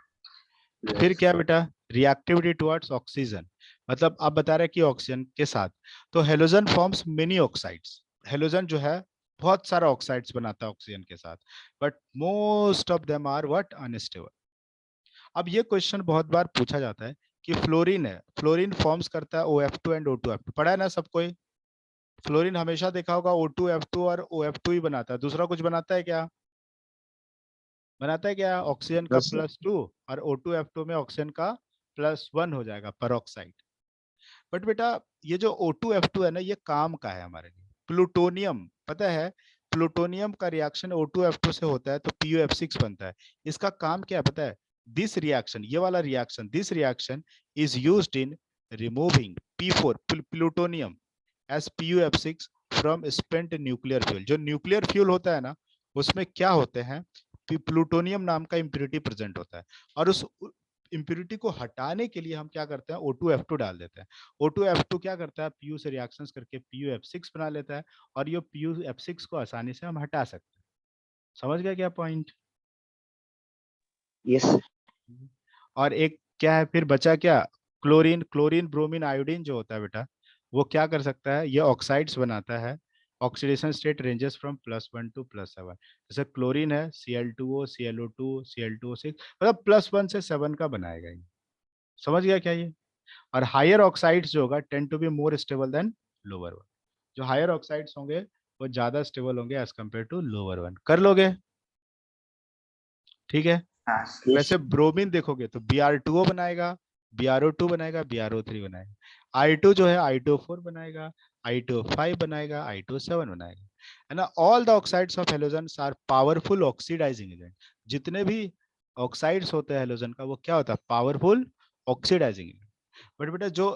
फिर क्या बेटा, रिएक्टिविटी टुवर्ड्स ऑक्सीजन, मतलब आप बता रहे हैं कि ऑक्सीजन के साथ, तो halogen forms many oxides. Halogen जो है बहुत सारा ऑक्साइड्स बनाता है ऑक्सीजन के साथ, but most of them are what, unstable. अब ये क्वेश्चन बहुत बार पूछा जाता है कि फ्लोरीन है, फ्लोरीन फॉर्म्स करता है OF2 एंड O2F2, पढ़ा है ना सबको? फ्लोरीन हमेशा देखा होगा O2F2 और OF2 ही बनाता है, दूसरा कुछ बनाता है क्या? बनाता है क्या? ऑक्सीजन का बस +2 और O2F2 में ऑक्सीजन का +1 हो जाएगा परऑक्साइड। बट बेटा ये जो O2F2 है ना, ये काम का है हमारे लिए। प्लूटोनियम पता है, प्लूटोनियम का रिएक्शन O2F2 से होता है तो PuF6 बनता है। इसका काम क्या है पता है? दिस रिएक्शन, ये वाला reaction, this reaction is used in removing P4 plutonium as PuF6 from spent nuclear fuel. जो न्यूक्लियर फ्यूल होता है ना, उसमें क्या होते हैं, प्लूटोनियम नाम का इम्प्योरिटी प्रेजेंट होता है, और उस इम्प्योरिटी को हटाने के लिए हम क्या करते हैं, O2F2 डाल देते हैं। O2F2 क्या करता है, Pu से रिएक्शंस करके PuF6 बना लेता है, और ये PuF6 को आसानी से हम हटा सकते हैं। समझ गया क्या पॉइंट? यस और एक क्या है फिर बचा क्या, क्लोरीन। क्लोरीन ब्रोमीन आयोडीन जो होता है बेटा, वो क्या कर सकता है, ये ऑक्साइड्स बनाता है। Oxidation state ranges from +1 to +7। जैसे क्लोरीन है Cl2O, ClO2, Cl2O6, मतलब +1 से 7 का बनाएगा ये। समझ गया क्या ये? और हायर ऑक्साइड्स जो होगा tend to be more stable than lower one. जो हायर ऑक्साइड्स होंगे वो ज्यादा स्टेबल होंगे as compare to lower one. कर लोगे? ठीक है। हाँ यस वैसे ब्रोमीन देखोगे तो Br2O बनाएगा, BrO2 बनाएगा, BrO3 बनाएगा। I2 जो है I2O4 बनाएगा, I2O5 बनाएगा, I2O7 बनाएगा, है ना। All the oxides of halogens are powerful oxidizing agent. जितने भी ऑक्साइड्स होते हैं हेलोजन का, वो क्या होता है, पावरफुल ऑक्सीडाइजिंग एजेंट। बट बेटा जो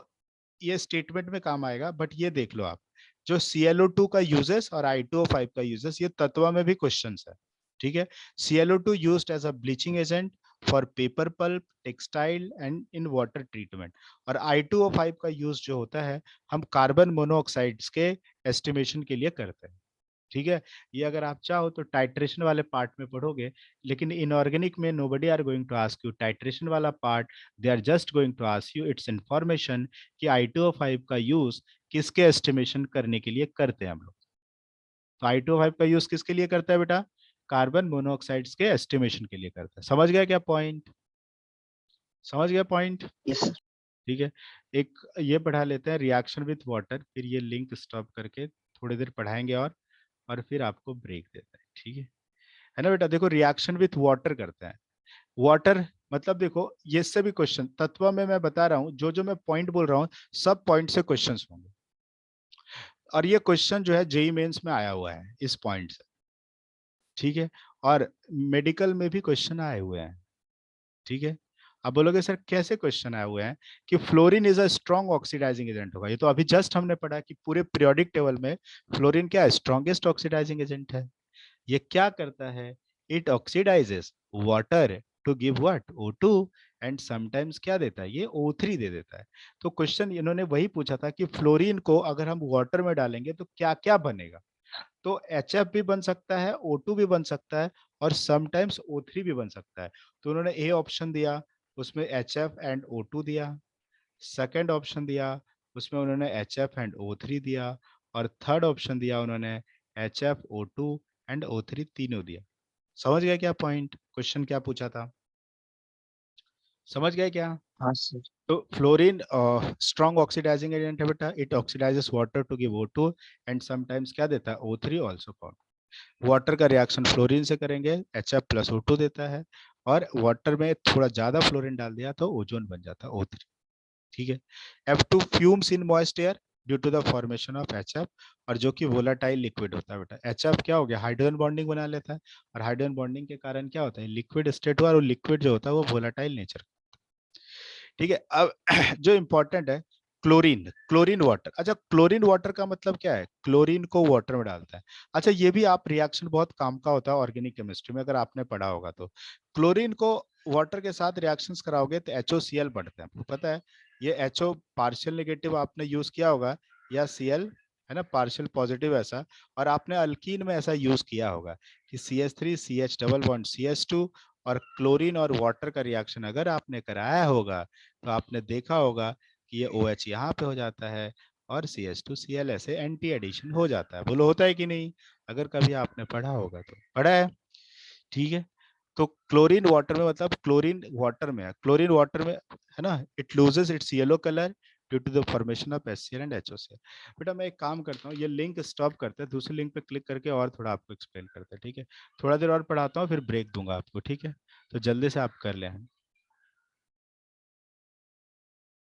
ये स्टेटमेंट में काम आएगा, बट ये देख लो आप, जो ClO2 का यूजेस और I2O5 का यूजेस, ये तत्व में भी क्वेश्चंस है। ठीक है। ClO2 used as a bleaching agent for paper pulp, textile and in water treatment. और I2O5 का यूज जो होता है, हम कार्बन मोनोऑक्साइड्स के एस्टिमेशन के लिए करते हैं। ठीक है। ये अगर आप चाहो तो टाइट्रेशन वाले पार्ट में पढ़ोगे, लेकिन इनऑर्गेनिक में nobody are going to ask you titration वाला part. They are just going to ask you its information कि I2O5 का यूज किसके एस्टिमेशन करने के लिए करते हैं हम लोग। तो I2O5 का यूज किसके लिए करता है बेटा, कार्बन मोनोऑक्साइड्स के एस्टिमेशन के लिए करता है। समझ गया क्या पॉइंट? समझ गया पॉइंट? यस ठीक है। एक ये पढ़ा लेते हैं रिएक्शन विथ वाटर, फिर ये लिंक स्टॉप करके थोड़ी देर पढ़ाएंगे और फिर आपको ब्रेक देते हैं। ठीक है। है ना बेटा। देखो रिएक्शन विथ वाटर करते हैं, वाटर मतलब देखो ये से भी क्वेश्चन तत्व में मैं बता रहा हूँ, जो जो मैं पॉइंट बोल रहा हूँ सब पॉइंट से क्वेश्चंस होंगे, और ये क्वेश्चन जो है जेई मेंस में आया हुआ है इस पॉइंट से, ठीक है। और मेडिकल में भी क्वेश्चन आए हुए हैं, ठीक है। आप बोलोगे सर कैसे क्वेश्चन आए हुए हैं कि fluorine is a strong oxidizing agent होगा, ये तो अभी जस्ट हमने पढ़ा कि पूरे पीरियोडिक टेबल में फ्लोरीन क्या स्ट्रॉन्गेस्ट ऑक्सीडाइजिंग एजेंट है। ये क्या करता है, it oxidizes water to give what O2, and sometimes क्या देता है ये O3 दे देता है। तो क्वेश्चन इन्होंने वही पूछा था कि फ्लोरीन को अगर हम वाटर में डालेंगे तो क्या क्या बनेगा, तो HF भी बन सकता है, O2 भी बन सकता है, और समटाइम्स O3 भी बन सकता है। तो उन्होंने ए ऑप्शन दिया, उसमें HF एंड O2 दिया। सेकंड ऑप्शन दिया, उसमें उन्होंने HF एंड O3 दिया। और थर्ड ऑप्शन दिया उन्होंने HF O2 एंड O3 तीनों दिया। समझ गए क्या पॉइंट, क्वेश्चन क्या पूछा था, समझ गए क्या। हाँ सर। तो फ्लोरीन स्ट्रॉन्ग ऑक्सीडाइजिंग एजेंट है बेटा, it oxidizes water to give O2, and sometimes क्या देता है O3 आल्सो फाउंड। वाटर का रिएक्शन फ्लोरीन से करेंगे, HF प्लस O2 देता है, और वाटर में थोड़ा ज्यादा फ्लोरीन डाल दिया तो ओजोन बन जाता है O3, ठीक है। F2 fumes in moist air due to the formation of HF, और जो कि वोलाटाइल लिक्विड होता है बेटा। HF क्या हो गया, हाइड्रोजन बॉन्डिंग बना लेता है, और हाइड्रोजन बॉन्डिंग के कारण क्या होता है लिक्विड स्टेट हुआ, और लिक्विड जो होता है वो वोलाटाइल नेचर, ठीक है। अब जो इंपॉर्टेंट है क्लोरीन, क्लोरीन वाटर। अच्छा क्लोरीन वाटर का मतलब क्या है, क्लोरीन को वाटर में डालता है। अच्छा ये भी आप रिएक्शन बहुत काम का होता है ऑर्गेनिक केमिस्ट्री में, अगर आपने पढ़ा होगा तो। क्लोरीन को वाटर के साथ रिएक्शंस कराओगे तो HOCl बढ़ते हैं, आपको पता है। ये HO पार्शियल नेगेटिव आपने यूज किया होगा, या Cl है ना पार्शियल पॉजिटिव ऐसा, और आपने अल्कीन में ऐसा यूज किया होगा कि CH3 CH double bond CH2, और क्लोरीन और वाटर का रिएक्शन अगर आपने कराया होगा तो आपने देखा होगा कि ये OH यहाँ पे हो जाता है, और CH2Cl ऐसे एंटी एडिशन हो जाता है। बोलो होता है कि नहीं, अगर कभी आपने पढ़ा होगा तो पढ़ा है, ठीक है। तो क्लोरीन वाटर में मतलब क्लोरीन वाटर में है, क्लोरीन वाटर में है ना, it loses its yellow colour due to the formation of HCl and HOCl। बेटा मैं एक काम करता हूँ, ये लिंक स्टॉप करते हैं, दूसरे लिंक पे क्लिक करके और थोड़ा आपको एक्सप्लेन करते हैं, ठीक है। थोड़ा देर और पढ़ाता हूँ फिर ब्रेक दूंगा आपको, ठीक है। तो जल्दी से आप कर लें।